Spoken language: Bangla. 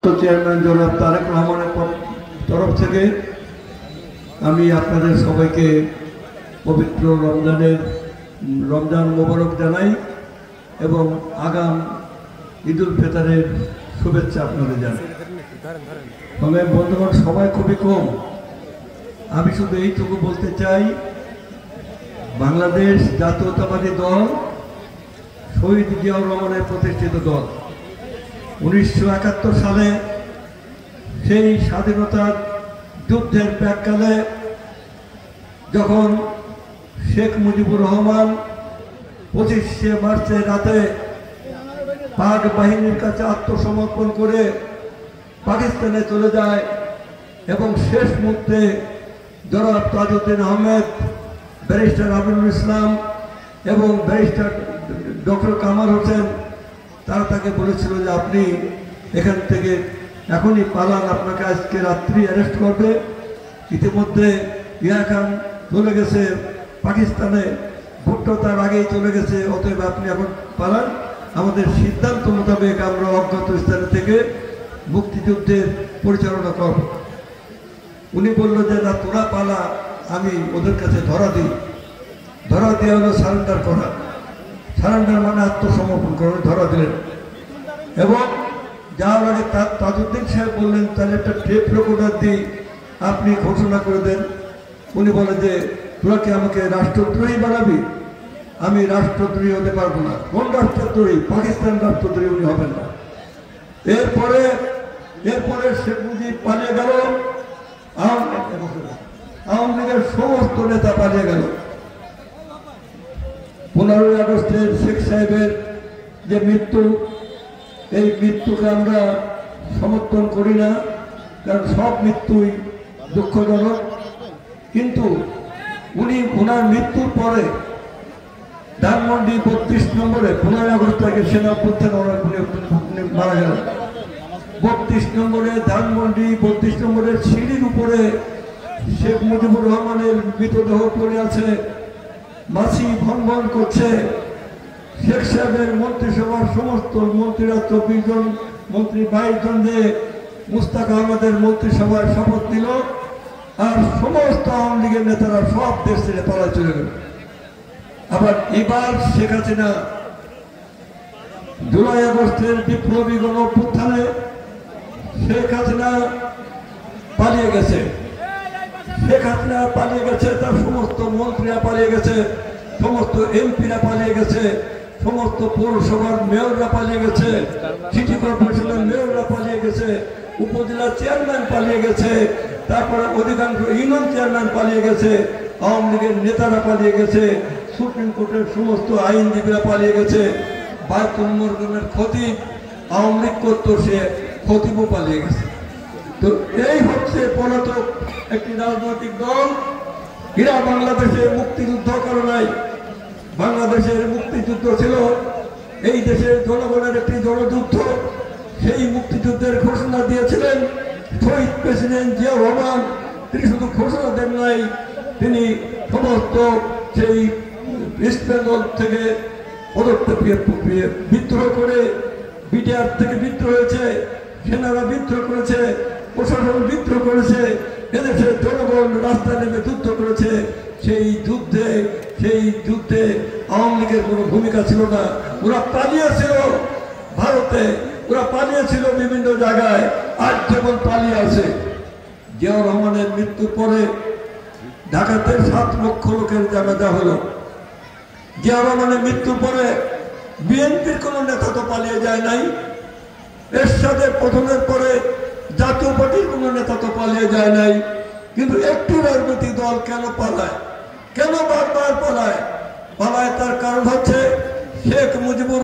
চেয়ারম্যান জনাব তারেক রহমানের তরফ থেকে আমি আপনাদের সবাইকে পবিত্র রমজান মোবারক জানাই এবং আগাম ঈদুল ফিতরের শুভেচ্ছা আপনাদের জানাই। তবে বন্ধুগণ, সময় খুবই কম। আমি শুধু এইটুকু বলতে চাই, বাংলাদেশ জাতীয়তাবাদী দল শহীদ জিয়াউর রহমানের প্রতিষ্ঠিত দল। 1971 সালে সেই স্বাধীনতার যুদ্ধের প্রাক্কালে যখন শেখ মুজিবুর রহমান 25শে মার্চের রাতে পাক বাহিনীর কাছে আত্মসমর্পণ করে পাকিস্তানে চলে যায় এবং শেষ মুহূর্তে জনাব তাজউদ্দিন আহমেদ, ব্যারিস্টার আমিনুল ইসলাম এবং ব্যারিস্টার ডক্টর কামাল হোসেন তারা তাকে বলেছিল যে আপনি এখান থেকে এখনই পালান, আপনাকে আজকে রাত্রি অ্যারেস্ট করবে। ইতিমধ্যে ইয়া খান চলে গেছে পাকিস্তানে, ভুট্টো তার আগেই চলে গেছে, অতএব আপনি এখন পালান। আমাদের সিদ্ধান্ত মোতাবেক আমরা অজ্ঞাত স্থান থেকে মুক্তিযুদ্ধের পরিচালনা করব। উনি বলল যে না, তোরা পালা, আমি ওদের কাছে ধরা দিই। ধরা দিয়ে হলো সারেন্ডার করা। সারেন্ডার মানে আত্মসমর্পণ করে ধরা দিলেন। এবং যাওয়ার আগে তাজউদ্দিন সাহেব বললেন, তাহলে একটা টেপ রেকর্ডার দিই, আপনি ঘোষণা করে দেন। উনি বলে যে তোরা কি আমাকে রাষ্ট্রদ্রোহী বানাবি? আমি রাষ্ট্রদ্রোহী হতে পারবো না। কোন রাষ্ট্রদ্রোহী? পাকিস্তান রাষ্ট্রদ্রোহী উনি হবেন না। এরপরে শেখ মুজিব পালিয়ে গেল, আওয়ামী লীগের সমস্ত নেতা পালিয়ে গেল। 15ই আগস্টের শেখ সাহেবের যে মৃত্যু, এই মৃত্যুকে আমরা সমর্থন করি না, কারণ সব মৃত্যুই দুঃখজনক। কিন্তু ওনার মৃত্যুর পরে ধানমন্ডি 32 নম্বরে 15ই আগস্ট থেকে সেনা অভ্যুত্থান মারা গেল। 32 নম্বরে ধানমন্ডি 32 নম্বরের সিঁড়ির উপরে শেখ মুজিবুর রহমানের মৃতদেহ পড়ে আছে, মাছি ভন করছে। শেখ সাহেবের মন্ত্রিসভার সমস্ত মন্ত্রীরা 24 জন মন্ত্রী 22 জন যে মুস্তাক আহমেদের মন্ত্রিসভায় শপথ দিল, আর সমস্ত আওয়ামী লীগের নেতারা সব দেশ ছেড়ে পালায় চলে গেল। আবার এবার শেখ হাসিনা জুলাই আগস্টের বিপ্লবী গণ অভ্যুত্থানে শেখ হাসিনা পালিয়ে গেছে। শেখ হাসিনা পালিয়ে গেছে, তার সমস্ত মন্ত্রীরা পালিয়ে গেছে, সমস্ত এমপিরা পালিয়ে গেছে, সমস্ত পৌরসভার মেয়ররা পালিয়ে গেছে, সিটি কর্পোরেশনের মেয়ররা পালিয়ে গেছে, উপজেলা চেয়ারম্যান পালিয়ে গেছে, তারপরে অধিকাংশ ইউনিয়ন চেয়ারম্যান পালিয়ে গেছে, আওয়ামী লীগের নেতারা পালিয়ে গেছে, সুপ্রিম কোর্টের সমস্ত আইনজীবীরা পালিয়ে গেছে। বায়তুল মুকররমের খতিব আওয়ামী লীগ করত, সে খতিবও পালিয়ে গেছে। তো এই হচ্ছে পলাতক একটি রাজনৈতিক দল। এরা বাংলাদেশে মুক্তিযুদ্ধ করে নাই। বাংলাদেশের মুক্তিযুদ্ধ ছিল এই দেশের জনগণের একটি জনযুদ্ধ। সেই মুক্তিযুদ্ধের ঘোষণা দিয়েছিলেন শহীদ প্রেসিডেন্ট জিয়াউর রহমান। তিনি শুধু ঘোষণা দেন নাই, তিনি সমস্ত সেই ইস্ট বেঙ্গল থেকে বিদ্রোহ করে, বিটিআর থেকে বিদ্রোহ হয়েছে, সেনারা বিদ্রোহ করেছে, প্রশাসন বিদ্রোহ করেছে, এদেশের জনগণ রাস্তায় নেমে যুদ্ধ করেছে। সেই যুদ্ধে আওয়ামী লীগের কোনো ভূমিকা ছিল না। ওরা পালিয়েছিল ভারতে, ওরা পালিয়েছিল বিভিন্ন জায়গায়, আজ যেমন পালিয়ে আছে। জিয়াউর রহমানের মৃত্যুর পরে ঢাকাতে 7 লক্ষ লোকের জানাজা হলো। জিয়াউর রহমানের মৃত্যুর পরে বিএনপির কোনো নেতা তো পালিয়ে যায় নাই। এরশাদের পতনের পরে জাতীয় পার্টির কোনো নেতা তো পালিয়ে যায় নাই। কিন্তু একটি রাজনৈতিক দল কেন পালায়? কেন বারবার পালায়? তার কারণ হচ্ছে শেখ মুজিবুর